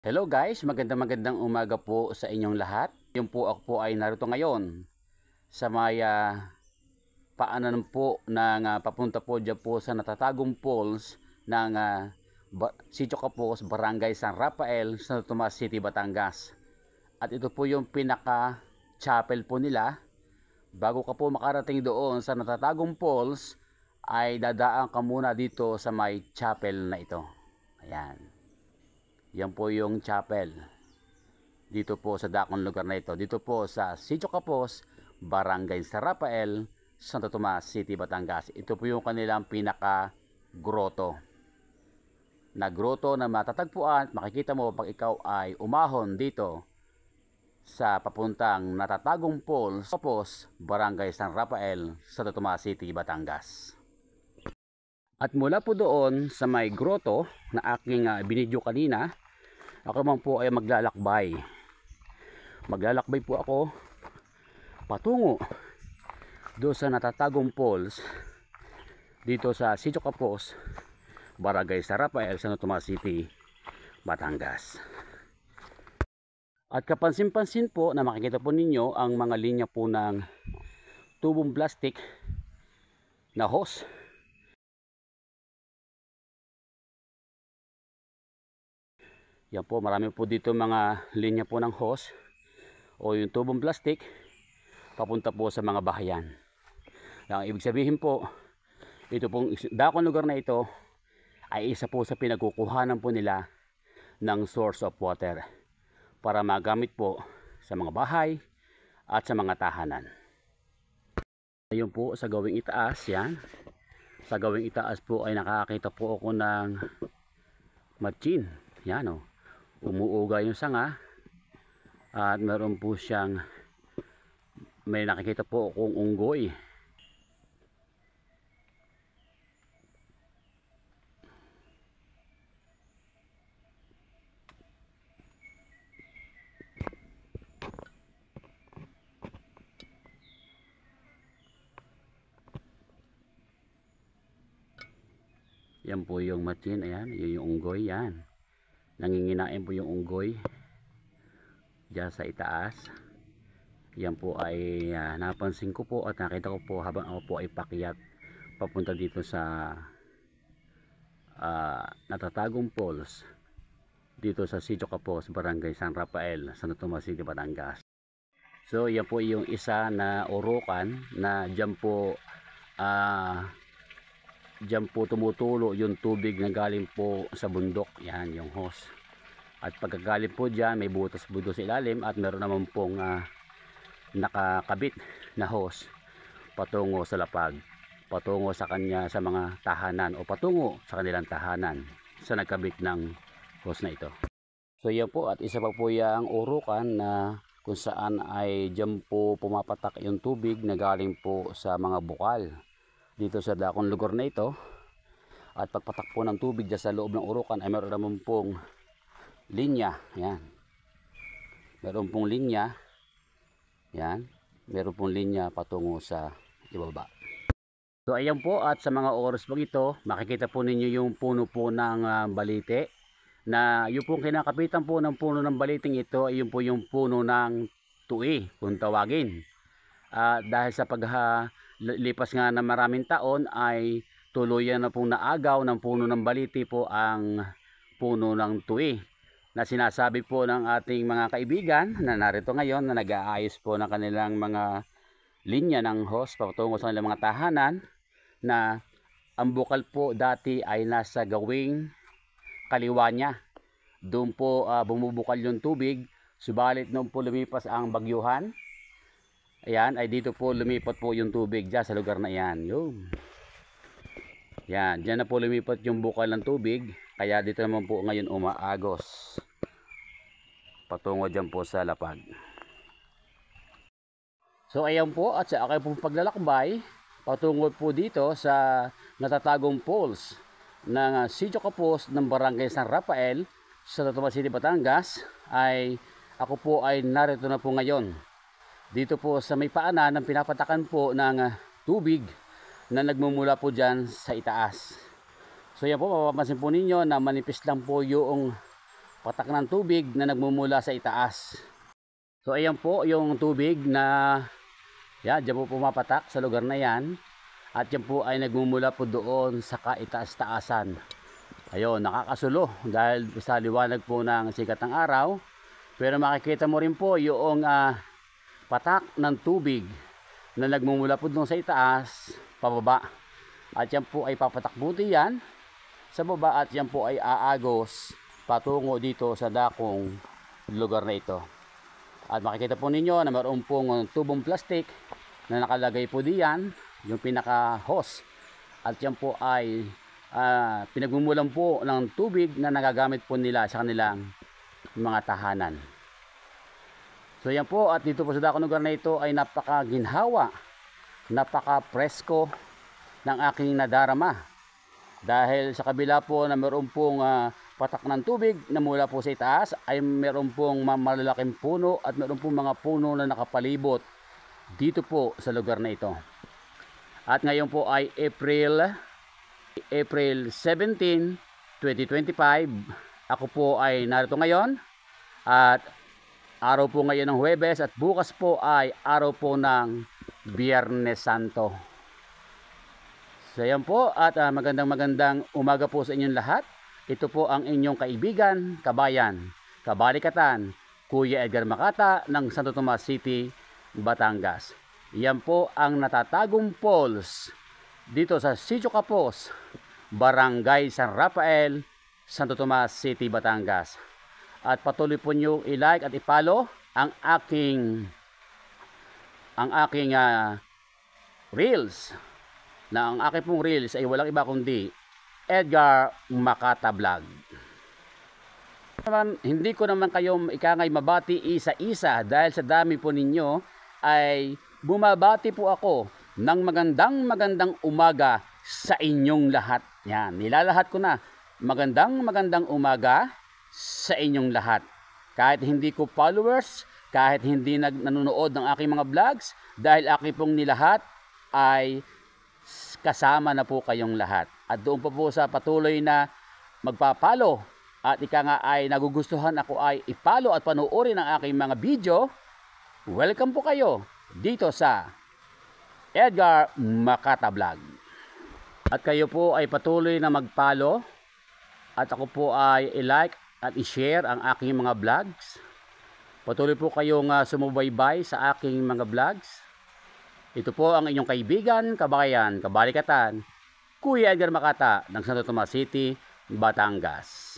Hello guys, magandang umaga po sa inyong lahat. Yung po ako po ay narito ngayon sa may paanan po ng papunta po dyan po sa natatagong falls ng Sitio Capos, Barangay San Rafael, Santo Tomas City, Batangas. At ito po yung pinaka chapel po nila. Bago ka po makarating doon sa natatagong falls, ay dadaan ka muna dito sa may chapel na ito. Ayan. Yan po yung chapel. Dito po sa dakong lugar na ito. Dito po sa Sitio Capos, Barangay San Rafael, Santo Tomas City, Batangas. Ito po yung kanilang pinaka groto. Na groto na matatagpuan, makikita mo pag ikaw ay umahon dito sa papuntang natatagong falls, Capos, Barangay San Rafael, Santo Tomas City, Batangas. At mula po doon sa may groto na aking binidyo kanina, ako man po ay maglalakbay. Maglalakbay po ako patungo doon sa natatagong falls dito sa Sitio Capos, Barangay San Rafael, Santo Tomas City, Batangas. At kapansin-pansin po na makikita po ninyo ang mga linya po ng tubong plastic na hose. Yan po, marami po dito mga linya po ng hose o yung tubong plastic papunta po sa mga bahayan. Ang ibig sabihin po, ito pong dakong lugar na ito ay isa po sa pinagkukuhanan po nila ng source of water para magamit po sa mga bahay at sa mga tahanan. Ayun po sa gawing itaas, yan. Sa gawing itaas po ay nakakita po ako ng matchin. Yan o. Umuuga yung sanga at meron po siyang may nakikita po akong unggoy. Yan po yung matchin, ayan, yun yung unggoy, yan. Nanginginain po yung unggoy diyan sa itaas. Yan po ay napansin ko po at nakita ko po habang ako po ay pakyat papunta dito sa natatagong falls dito sa Sitio Capos, Barangay San Rafael, Santo Tomas City, Batangas. So yan po yung isa na urukan na diyan po tumutulo yung tubig na galing po sa bundok. Yan yung hose. At pagkagaling po dyan, may butas-butas sa ilalim at meron naman pong nakakabit na hose patungo sa lapag, patungo sa kanya sa mga tahanan o patungo sa kanilang tahanan sa nagkabit ng hose na ito. So yan po, at isa pa po yung urukan na kung saan ay dyan po pumapatak yung tubig na galing po sa mga bukal dito sa dakong lugar na ito. At pagpatak po ng tubig dyan sa loob ng urukan ay meron naman pong linya, yan. Meron pong linya, yan. Meron pong linya patungo sa ibaba. So ayan po, at sa mga oras pag ito, makikita po ninyo yung puno po ng balite. Na yung pong kinakapitan po ng puno ng baliting ito ay yung po yung puno ng tui kung tawagin. Dahil sa paglipas nga ng maraming taon ay tuluyan na pong naagaw ng puno ng baliti po ang puno ng tui, na sinasabi po ng ating mga kaibigan na narito ngayon na nag-aayos po ng kanilang mga linya ng hose patungo sa kanilang mga tahanan, na ang bukal po dati ay nasa gawing kaliwa niya. Doon po bumubukal yung tubig, subalit noon po lumipas ang bagyuhan, ayan, ay dito po lumipat po yung tubig dyan sa lugar na yan. Yan, dyan na po lumipat yung bukal ng tubig, kaya dito naman po ngayon umaagos patungo dyan po sa lapag. So ayan po, at sa aking pong paglalakbay patungo po dito sa natatagong falls ng Sitio Capos ng Barangay San Rafael, Santo Tomas City, Batangas, ay ako po ay narito na po ngayon dito po sa may paanan ng pinapatakan po ng tubig na nagmumula po dyan sa itaas. So yan po, mapapansin po ninyo na manipis lang po yung patak ng tubig na nagmumula sa itaas. So ayan po yung tubig na yan, dyan po pumapatak sa lugar na yan. At yan po ay nagmumula po doon sa kaitaas-taasan. Ayun, nakakasulo dahil sa liwanag po ng sikat ng araw. Pero makikita mo rin po yung patak ng tubig na nagmumula po doon sa itaas, pababa. At yan po ay papatakbo yan sa baba at yan po ay aagos patungo dito sa dakong lugar na ito. At makikita po ninyo na mayroon pong tubong plastic na nakalagay po diyan, yung pinaka hose. At yan po ay pinagmumulan po ng tubig na nagagamit po nila sa kanilang mga tahanan. So yan po, at dito po sa dakong lugar na ito ay napakaginhawa, napaka-presko ng aking nadarama. Dahil sa kabila po na mayroon pong patak ng tubig na mula po sa itaas, ay mayroon pong malalaking puno at mayroon pong mga puno na nakapalibot dito po sa lugar na ito. At ngayon po ay April 17, 2025. Ako po ay narito ngayon at araw po ngayon ng Huwebes at bukas po ay araw po ng Biyernes Santo. So yan po at magandang umaga po sa inyong lahat. Ito po ang inyong kaibigan, kabayan, kabalikatan, Kuya Edgar Makata ng Santo Tomas City, Batangas. Yan po ang natatagong falls dito sa Sitio Capos, Barangay San Rafael, Santo Tomas City, Batangas. At patuloy po nyo i-like at i-follow ang aking reels. Na ang aking pong reels ay walang iba kundi Edgar Makata Vlog. Hindi ko naman kayo ikangay mabati isa-isa dahil sa dami po ninyo ay bumabati po ako ng magandang umaga sa inyong lahat. Yan, nilalahat ko na. Magandang umaga sa inyong lahat. Kahit hindi ko followers, kahit hindi nanonood ng aking mga vlogs, dahil aking pong nilahat ay kasama na po kayong lahat. At doon pa po sa patuloy na magpapalo at ika nga ay nagugustuhan ako ay ipalo at panuorin ang aking mga video, welcome po kayo dito sa Edgar Makata Vlog. At kayo po ay patuloy na magpalo at ako po ay i-like at i-share ang aking mga vlogs. Patuloy po kayong sumubaybay sa aking mga vlogs. Ito po ang inyong kaibigan, kabayan, kabalikatan, Kuya Edgar Makata ng Santo Tomas City, Batangas.